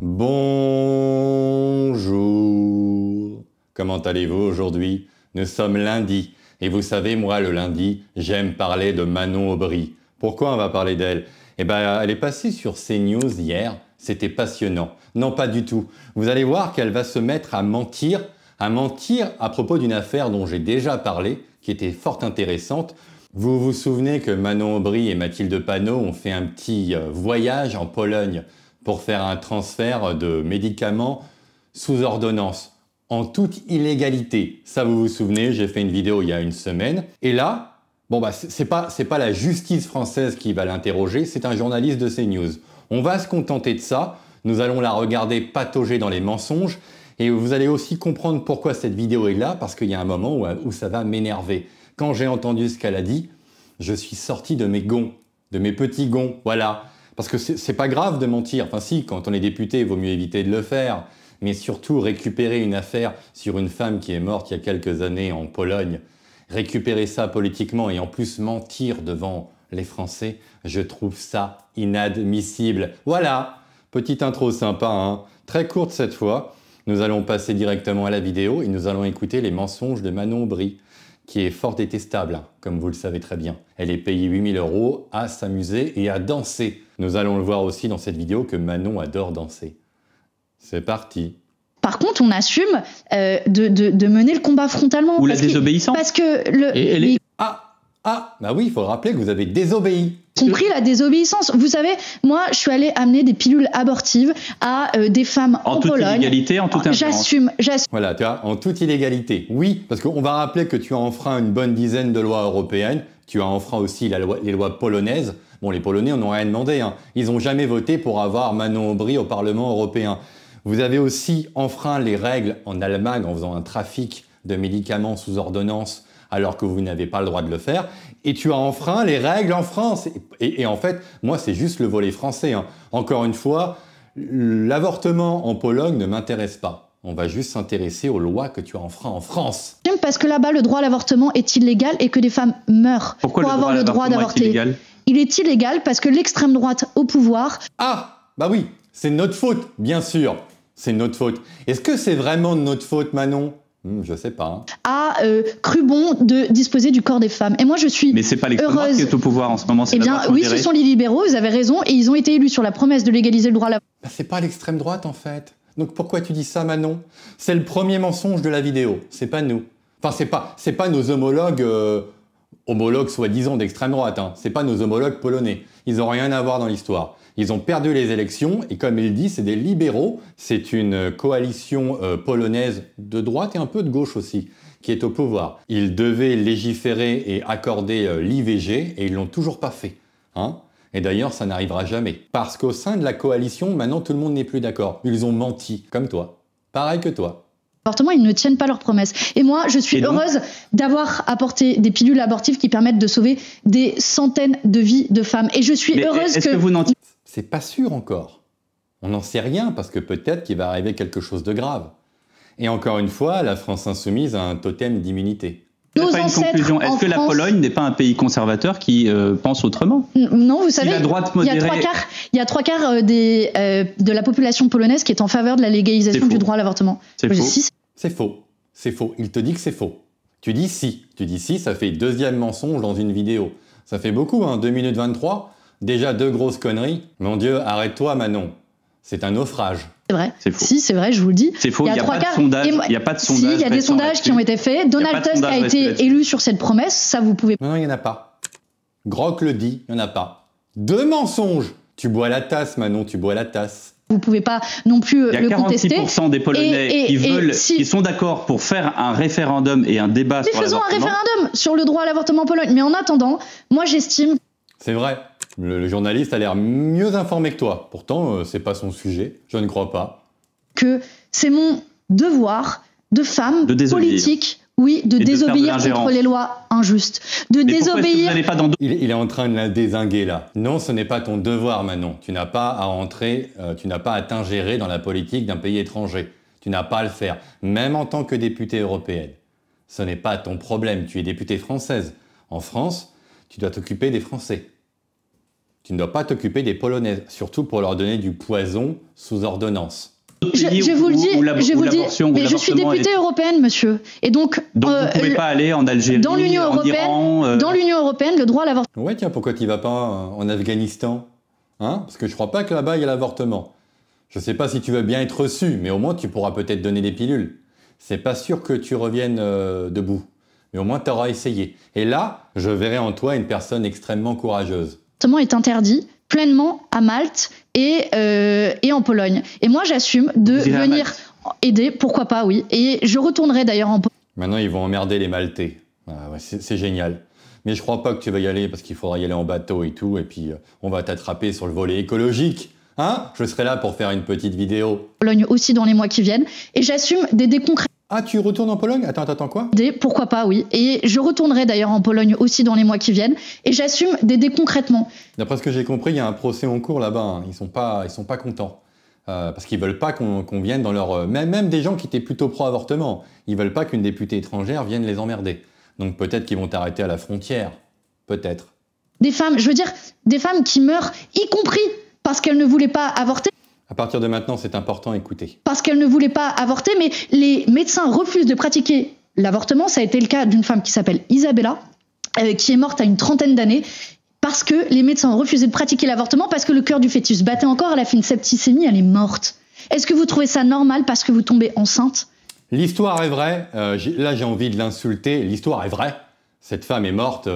Bonjour. Comment allez-vous aujourd'hui? Nous sommes lundi. Et vous savez, moi, le lundi, j'aime parler de Manon Aubry. Pourquoi on va parler d'elle? Eh ben, elle est passée sur CNews hier. C'était passionnant. Non, pas du tout. Vous allez voir qu'elle va se mettre à mentir à propos d'une affaire dont j'ai déjà parlé, qui était fort intéressante. Vous vous souvenez que Manon Aubry et Mathilde Panot ont fait un petit voyage en Pologne pour faire un transfert de médicaments sous ordonnance, en toute illégalité. Ça, vous vous souvenez, j'ai fait une vidéo il y a une semaine. Et là, bon bah c'est pas la justice française qui va l'interroger, c'est un journaliste de CNews. On va se contenter de ça, nous allons la regarder patauger dans les mensonges, et vous allez aussi comprendre pourquoi cette vidéo est là, parce qu'il y a un moment où ça va m'énerver. Quand j'ai entendu ce qu'elle a dit, je suis sorti de mes gonds, de mes petits gonds, voilà. Parce que c'est pas grave de mentir, enfin si, quand on est député, il vaut mieux éviter de le faire. Mais surtout, récupérer une affaire sur une femme qui est morte il y a quelques années en Pologne, récupérer ça politiquement et en plus mentir devant les Français, je trouve ça inadmissible. Voilà, petite intro sympa, hein, très courte cette fois. Nous allons passer directement à la vidéo et nous allons écouter les mensonges de Manon Aubry, qui est fort détestable, hein, comme vous le savez très bien. Elle est payée 8 000 € à s'amuser et à danser. Nous allons le voir aussi dans cette vidéo que Manon adore danser. C'est parti. Par contre, on assume de mener le combat frontalement. Ou la désobéissance. Parce que Bah oui, il faut rappeler que vous avez désobéi. Compris la désobéissance. Vous savez, moi, je suis allée amener des pilules abortives à des femmes en Pologne. En toute illégalité, en toute influence. J'assume. Voilà, tu vois, en toute illégalité. Oui, parce qu'on va rappeler que tu as enfreint une bonne dizaine de lois européennes. Tu as enfreint aussi les lois polonaises. Bon, les Polonais, on n'en a rien demandé, hein. Ils n'ont jamais voté pour avoir Manon Aubry au Parlement européen. Vous avez aussi enfreint les règles en Allemagne en faisant un trafic de médicaments sous ordonnance alors que vous n'avez pas le droit de le faire. Et tu as enfreint les règles en France. Et en fait, moi, c'est juste le volet français, hein. Encore une fois, l'avortement en Pologne ne m'intéresse pas. On va juste s'intéresser aux lois que tu as enfreint en France. Parce que là-bas, le droit à l'avortement est illégal et que des femmes meurent pour avoir le droit d'avorter. Il est illégal parce que l'extrême droite au pouvoir... Ah, bah oui, c'est notre faute, bien sûr. C'est notre faute. Est-ce que c'est vraiment de notre faute, Manon? Je sais pas. A cru bon de disposer du corps des femmes. Et moi, je suis Mais c'est pas l'extrême droite qui est au pouvoir en ce moment. Eh bien, oui, ce sont les libéraux, vous avez raison, et ils ont été élus sur la promesse de légaliser le droit à l'avortement. Bah, c'est pas l'extrême droite, en fait. Donc pourquoi tu dis ça, Manon? C'est le premier mensonge de la vidéo. C'est pas nous. Enfin, c'est pas nos homologues soi-disant d'extrême droite, hein. C'est pas nos homologues polonais. Ils n'ont rien à voir dans l'histoire. Ils ont perdu les élections et comme il dit, c'est des libéraux. C'est une coalition polonaise de droite et un peu de gauche aussi qui est au pouvoir. Ils devaient légiférer et accorder l'IVG et ils l'ont toujours pas fait, hein. Et d'ailleurs, ça n'arrivera jamais. Parce qu'au sein de la coalition, maintenant, tout le monde n'est plus d'accord. Ils ont menti, comme toi. Pareil que toi. Ils ne tiennent pas leurs promesses. Et moi, je suis heureuse d'avoir apporté des pilules abortives qui permettent de sauver des centaines de vies de femmes. Et je suis heureuse que... C'est pas sûr encore. On n'en sait rien parce que peut-être qu'il va arriver quelque chose de grave. Et encore une fois, la France insoumise a un totem d'immunité. Pas une conclusion. Est-ce que la Pologne n'est pas un pays conservateur qui pense autrement? Non, vous savez, si la droite modérée... il y a trois quarts de la population polonaise qui est en faveur de la légalisation du droit à l'avortement. C'est faux. C'est faux. C'est faux. Il te dit que c'est faux. Tu dis si. Tu dis si, ça fait deuxième mensonge dans une vidéo. Ça fait beaucoup, hein, 2 minutes 23. Déjà 2 grosses conneries. Mon Dieu, arrête-toi, Manon. C'est un naufrage. C'est vrai. C'est faux. Si, c'est vrai, je vous le dis. C'est faux, il n'y a pas de sondage. Il n'y a pas de sondage. Si, il y a des sondages qui ont été faits. Donald Tusk a été élu sur cette promesse. Ça, vous pouvez... Non, il n'y en a pas. Grok le dit, il n'y en a pas. 2 mensonges. Tu bois la tasse, Manon, tu bois la tasse. Vous ne pouvez pas non plus le contester. Il y a 46% des Polonais qui sont d'accord pour faire un référendum et un débat sur l'avortement. Mais faisons un référendum sur le droit à l'avortement en Pologne. Mais en attendant, moi j'estime... C'est vrai. Le journaliste a l'air mieux informé que toi. Pourtant, c'est pas son sujet. Je ne crois pas. Que c'est mon devoir de femme politique... Oui, de désobéir contre les lois injustes. De désobéir... Il est en train de la dézinguer là. Non, ce n'est pas ton devoir, Manon. Tu n'as pas à entrer, tu n'as pas à t'ingérer dans la politique d'un pays étranger. Tu n'as pas à le faire, même en tant que députée européenne. Ce n'est pas ton problème, tu es députée française. En France, tu dois t'occuper des Français. Tu ne dois pas t'occuper des Polonaises, surtout pour leur donner du poison sous ordonnance. Je vous le dis, mais je suis députée européenne, monsieur. Et donc vous ne pouvez pas aller en Algérie, dans l'Union européenne, dans l'Union européenne, le droit à l'avortement. Ouais, tiens, pourquoi tu vas pas en Afghanistan, hein? Parce que je crois pas que là-bas il y a l'avortement. Je sais pas si tu veux bien être reçu, mais au moins tu pourras peut-être donner des pilules. C'est pas sûr que tu reviennes debout, mais au moins tu auras essayé. Et là, je verrai en toi une personne extrêmement courageuse. L'avortement est interdit pleinement à Malte et en Pologne. Et moi, j'assume de venir aider, pourquoi pas, oui. Et je retournerai d'ailleurs en Pologne. Maintenant, ils vont emmerder les Maltais. Ah ouais, c'est génial. Mais je crois pas que tu vas y aller parce qu'il faudra y aller en bateau et tout. Et puis, on va t'attraper sur le volet écologique. Hein? Je serai là pour faire une petite vidéo. Pologne aussi dans les mois qui viennent. Et j'assume d'aider concrètement. Ah, tu retournes en Pologne? Attends, quoi? Pourquoi pas, oui. Et je retournerai d'ailleurs en Pologne aussi dans les mois qui viennent. Et j'assume d'aider concrètement. D'après ce que j'ai compris, il y a un procès en cours là-bas. Hein. Ils sont pas contents. Parce qu'ils veulent pas qu'on vienne dans leur... Même des gens qui étaient plutôt pro-avortement. Ils veulent pas qu'une députée étrangère vienne les emmerder. Donc peut-être qu'ils vont t'arrêter à la frontière. Peut-être. Des femmes, je veux dire, des femmes qui meurent, y compris parce qu'elles ne voulaient pas avorter. À partir de maintenant, c'est important, écoutez. Parce qu'elle ne voulait pas avorter, mais les médecins refusent de pratiquer l'avortement. Ça a été le cas d'une femme qui s'appelle Isabella, qui est morte à une trentaine d'années, parce que les médecins ont refusé de pratiquer l'avortement, parce que le cœur du fœtus battait encore, elle a fait une septicémie, elle est morte. Est-ce que vous trouvez ça normal parce que vous tombez enceinte? L'histoire est vraie. Là, j'ai envie de l'insulter. L'histoire est vraie. Cette femme est morte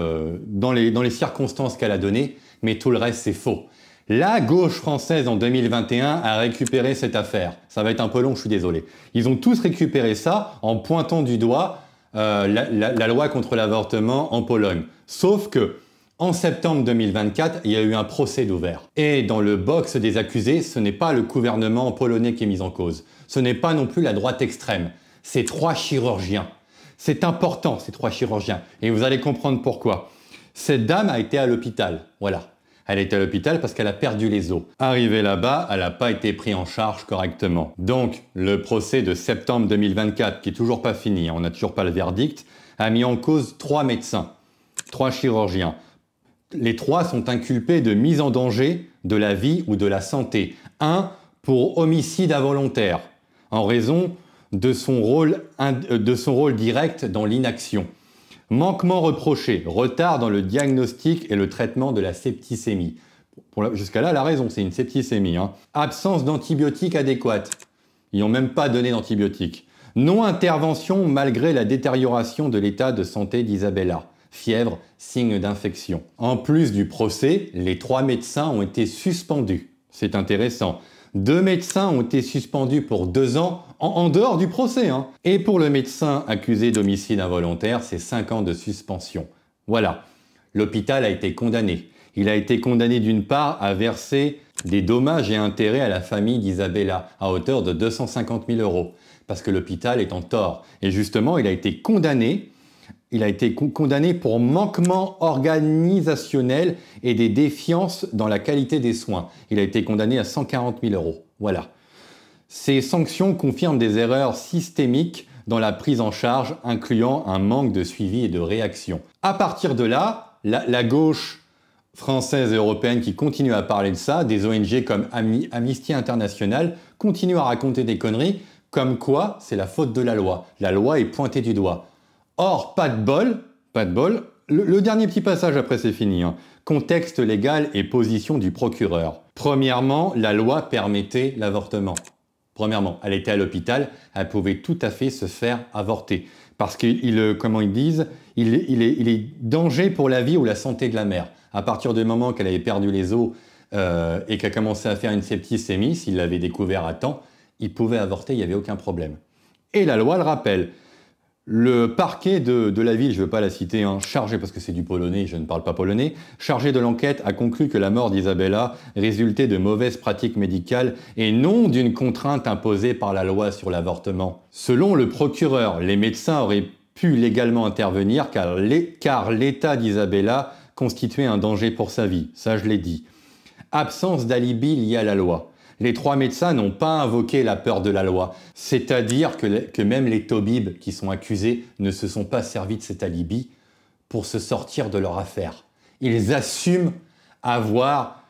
dans les circonstances qu'elle a données, mais tout le reste, c'est faux. La gauche française en 2021 a récupéré cette affaire. Ça va être un peu long, je suis désolé. Ils ont tous récupéré ça en pointant du doigt la loi contre l'avortement en Pologne. Sauf que en septembre 2024, il y a eu un procès d'ouvert. Et dans le box des accusés, ce n'est pas le gouvernement polonais qui est mis en cause. Ce n'est pas non plus la droite extrême. C'est 3 chirurgiens. C'est important, ces 3 chirurgiens. Et vous allez comprendre pourquoi. Cette dame a été à l'hôpital. Voilà. Elle était à l'hôpital parce qu'elle a perdu les os. Arrivée là-bas, elle n'a pas été prise en charge correctement. Donc, le procès de septembre 2024, qui est toujours pas fini, on n'a toujours pas le verdict, a mis en cause 3 médecins, 3 chirurgiens. Les 3 sont inculpés de mise en danger de la vie ou de la santé. Un pour homicide involontaire, en raison de son rôle direct dans l'inaction. Manquement reproché, retard dans le diagnostic et le traitement de la septicémie. Jusqu'à là, elle a raison, c'est une septicémie. Hein. Absence d'antibiotiques adéquates. Ils n'ont même pas donné d'antibiotiques. Non-intervention malgré la détérioration de l'état de santé d'Isabella. Fièvre, signe d'infection. En plus du procès, les 3 médecins ont été suspendus. C'est intéressant. 2 médecins ont été suspendus pour 2 ans en dehors du procès. Hein. Et pour le médecin accusé d'homicide involontaire, c'est 5 ans de suspension. Voilà. L'hôpital a été condamné. Il a été condamné d'une part à verser des dommages et intérêts à la famille d'Isabella à hauteur de 250 000 €. Parce que l'hôpital est en tort. Et justement, il a été condamné pour manquement organisationnel et des défiances dans la qualité des soins. Il a été condamné à 140 000 €. Voilà. Ces sanctions confirment des erreurs systémiques dans la prise en charge, incluant un manque de suivi et de réaction. À partir de là, la gauche française et européenne qui continue à parler de ça, des ONG comme Amnesty International, continuent à raconter des conneries, comme quoi c'est la faute de la loi. La loi est pointée du doigt. Or, pas de bol, le dernier petit passage après c'est fini. Hein. Contexte légal et position du procureur. Premièrement, la loi permettait l'avortement. Premièrement, elle était à l'hôpital, elle pouvait tout à fait se faire avorter. Parce comment ils disent, il est danger pour la vie ou la santé de la mère. À partir du moment qu'elle avait perdu les os et qu'elle commençait à faire une septicémie, s'il l'avait découvert à temps, il pouvait avorter, il n'y avait aucun problème. Et la loi le rappelle. Le parquet de la ville, je ne veux pas la citer, hein, chargé, parce que c'est du polonais, je ne parle pas polonais, chargé de l'enquête a conclu que la mort d'Isabella résultait de mauvaises pratiques médicales et non d'une contrainte imposée par la loi sur l'avortement. Selon le procureur, les médecins auraient pu légalement intervenir car l'état d'Isabella constituait un danger pour sa vie, ça je l'ai dit. Absence d'alibi lié à la loi. Les 3 médecins n'ont pas invoqué la peur de la loi. C'est-à-dire que même les tobibs qui sont accusés ne se sont pas servis de cet alibi pour se sortir de leur affaire. Ils assument avoir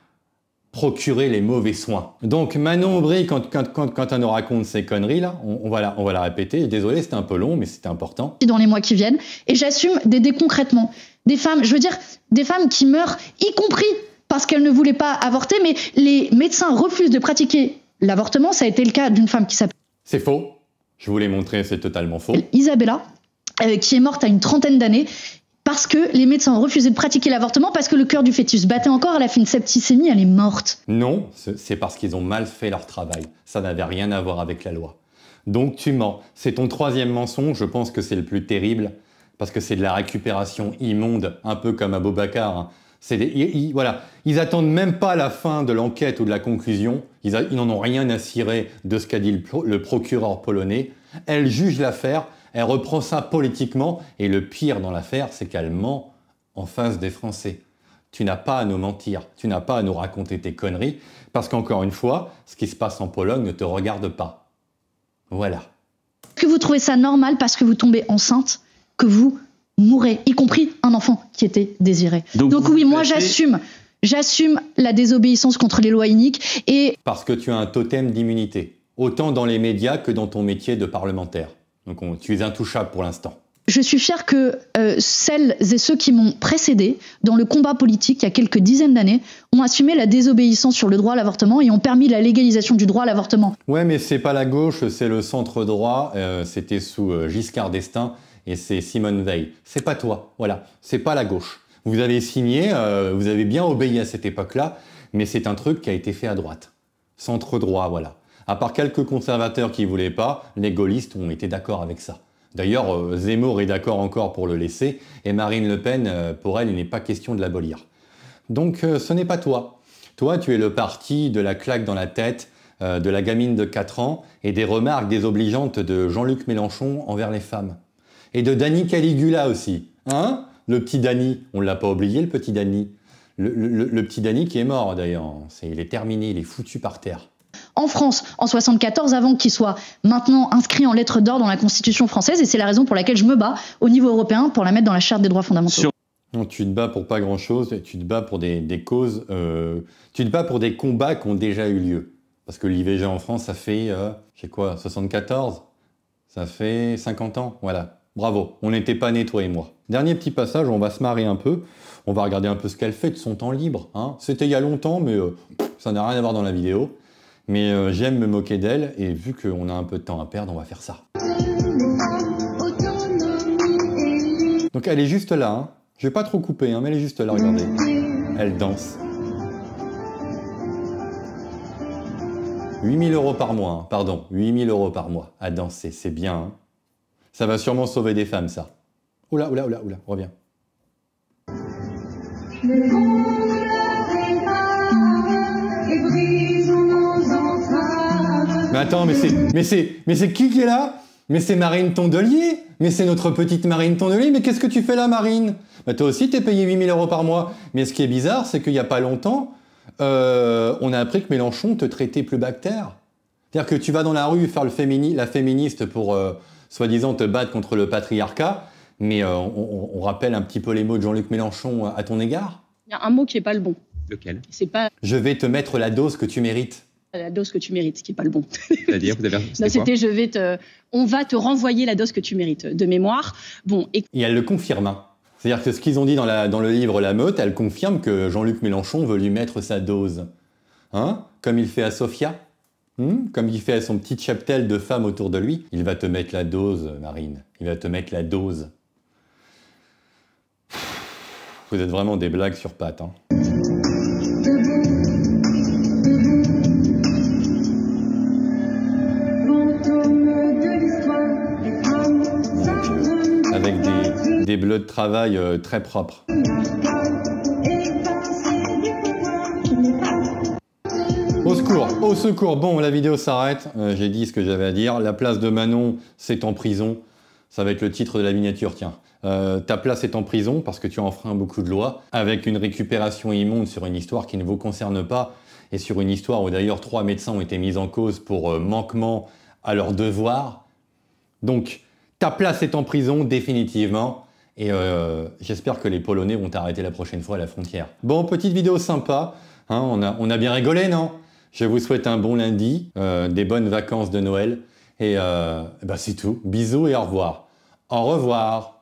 procurer les mauvais soins. Donc Manon Aubry, quand elle nous raconte ces conneries là, on va la répéter. Désolé, c'était un peu long, mais c'était important. Dans les mois qui viennent, et j'assume d'aider concrètement des femmes, je veux dire, des femmes qui meurent, y compris parce qu'elles ne voulaient pas avorter, mais les médecins refusent de pratiquer l'avortement. Ça a été le cas d'une femme qui s'appelle... C'est faux. Je vous l'ai montré, c'est totalement faux. Isabella, qui est morte à une trentaine d'années, parce que les médecins ont refusé de pratiquer l'avortement, parce que le cœur du fœtus battait encore, elle a fait une septicémie, elle est morte. Non, c'est parce qu'ils ont mal fait leur travail. Ça n'avait rien à voir avec la loi. Donc tu mens. C'est ton troisième mensonge, je pense que c'est le plus terrible, parce que c'est de la récupération immonde, un peu comme Aboubacar. Hein. Voilà. Ils attendent même pas la fin de l'enquête ou de la conclusion. Ils n'en ont rien à cirer de ce qu'a dit le procureur polonais. Elle juge l'affaire, elle reprend ça politiquement, et le pire dans l'affaire, c'est qu'elle ment en face des Français. Tu n'as pas à nous mentir, tu n'as pas à nous raconter tes conneries, parce qu'encore une fois, ce qui se passe en Pologne ne te regarde pas. Voilà. Que vous trouvez ça normal parce que vous tombez enceinte, que vous mourrez, y compris un enfant qui était désiré. Donc oui, moi j'assume la désobéissance contre les lois iniques et... Parce que tu as un totem d'immunité, autant dans les médias que dans ton métier de parlementaire. Donc tu es intouchable pour l'instant. Je suis fière que celles et ceux qui m'ont précédé dans le combat politique il y a quelques dizaines d'années ont assumé la désobéissance sur le droit à l'avortement et ont permis la légalisation du droit à l'avortement. Ouais, mais c'est pas la gauche, c'est le centre droit. C'était sous Giscard d'Estaing et c'est Simone Veil. C'est pas toi, voilà. C'est pas la gauche. Vous avez signé, vous avez bien obéi à cette époque-là, mais c'est un truc qui a été fait à droite. Centre droit, voilà. À part quelques conservateurs qui voulaient pas, les gaullistes ont été d'accord avec ça. D'ailleurs, Zemmour est d'accord encore pour le laisser, et Marine Le Pen, pour elle, il n'est pas question de l'abolir. Donc ce n'est pas toi. Toi, tu es le parti de la claque dans la tête, de la gamine de 4 ans, et des remarques désobligeantes de Jean-Luc Mélenchon envers les femmes. Et de Danny Caligula aussi. Hein? Le petit Danny, on ne l'a pas oublié, le petit Danny. Le petit Danny qui est mort d'ailleurs. Il est terminé, il est foutu par terre. En France, en 1974, avant qu'il soit maintenant inscrit en lettres d'or dans la Constitution française, et c'est la raison pour laquelle je me bats au niveau européen pour la mettre dans la Charte des droits fondamentaux. Non, tu te bats pour pas grand-chose, tu te bats pour des causes, tu te bats pour des combats qui ont déjà eu lieu. Parce que l'IVG en France, ça fait, je sais quoi, 74? Ça fait 50 ans, voilà. Bravo, on n'était pas nés, toi et moi. Dernier petit passage, on va se marrer un peu, on va regarder un peu ce qu'elle fait de son temps libre. Hein. C'était il y a longtemps, mais ça n'a rien à voir dans la vidéo. Mais j'aime me moquer d'elle, et vu qu'on a un peu de temps à perdre, on va faire ça. Donc elle est juste là, hein. Je vais pas trop couper, hein, mais elle est juste là, regardez. Elle danse. 8 000 € par mois, hein. Pardon, 8 000 € par mois à danser, c'est bien. Hein. Ça va sûrement sauver des femmes, ça. Oula, oula, oula, oula, reviens. Mais attends, mais c'est qui est là? Mais c'est Marine Tondelier. Mais c'est notre petite Marine Tondelier. Mais qu'est-ce que tu fais là, Marine? Bah toi aussi, t'es payé 8 000 € par mois. Mais ce qui est bizarre, c'est qu'il n'y a pas longtemps, on a appris que Mélenchon te traitait plus bactère. C'est-à-dire que tu vas dans la rue faire la féministe pour, soi-disant, te battre contre le patriarcat, mais on rappelle un petit peu les mots de Jean-Luc Mélenchon à ton égard. Il y a un mot qui n'est pas le bon. Lequel? C'est pas... Je vais te mettre la dose que tu mérites. La dose que tu mérites, qui n'est pas le bon. C'est-à-dire, vous avez... Non, c'était on va te renvoyer la dose que tu mérites, de mémoire. Bon, et elle le confirme. Hein. C'est-à-dire que ce qu'ils ont dit dans le livre La Meute, elle confirme que Jean-Luc Mélenchon veut lui mettre sa dose. Hein? Comme il fait à Sofia. Comme il fait à son petit cheptel de femmes autour de lui. Il va te mettre la dose, Marine. Il va te mettre la dose. Vous êtes vraiment des blagues sur pattes. Hein. Avec des bleus de travail très propres. Au secours, au secours. Bon, la vidéo s'arrête. J'ai dit ce que j'avais à dire. La place de Manon, c'est en prison. Ça va être le titre de la miniature, tiens. Ta place est en prison parce que tu as enfreint beaucoup de lois, avec une récupération immonde sur une histoire qui ne vous concerne pas, et sur une histoire où d'ailleurs 3 médecins ont été mis en cause pour manquement à leurs devoirs. Donc, ta place est en prison, définitivement, et j'espère que les Polonais vont t'arrêter la prochaine fois à la frontière. Bon, petite vidéo sympa, Hein, on a bien rigolé, non? Je vous souhaite un bon lundi, des bonnes vacances de Noël. Et c'est tout. Bisous et au revoir. Au revoir.